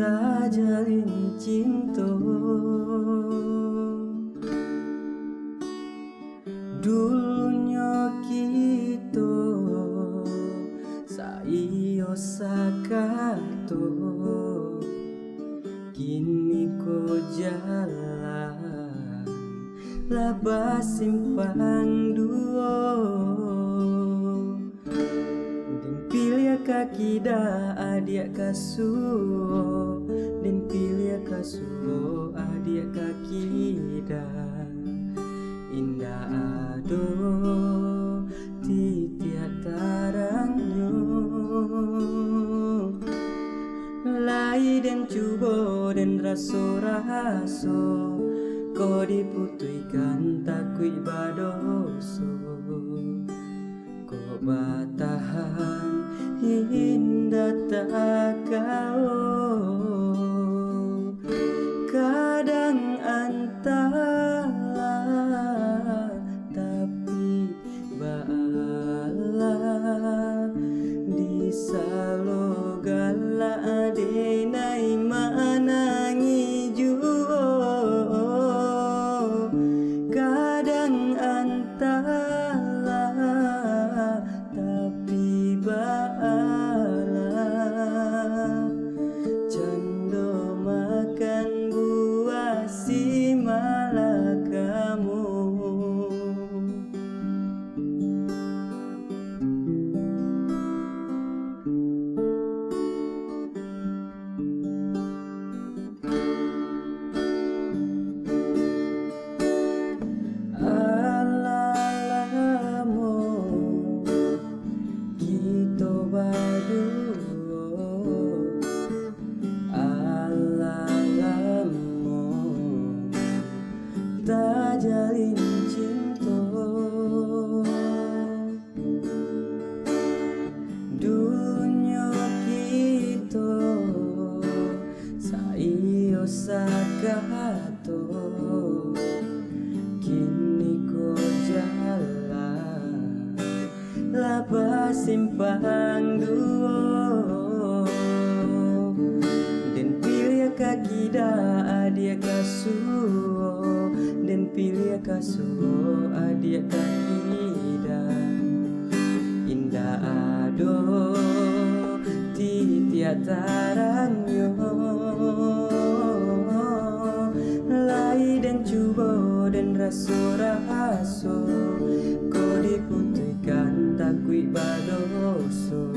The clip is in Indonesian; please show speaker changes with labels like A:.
A: tak jalin cinta. Dulunya kita saiyo sakato, kini ko jalan labas simpang duo. Den pilih kaki da adik kasuo, den pilih kasuo adik kaki da. Indah ado titiak tarangnya, lai dan cubo dan raso-raso, kau diputihkan takui badoso. Kau batahan indah tak kau, kadang antara tapi bala di salo gala denai manangi juo, kadang antara tapi bala cando makan buah si malakamu. Tak jalin cinta. Dulunya kita saiyo sakato, kini ko jalan labas simpang duo. Den pilih kaki da adik kasuo, den pilih kasuo adik kaki-da. Indah ado titiak tarangnya, lai dan cubo dan raso-raso, kau diputihkan takui badoso.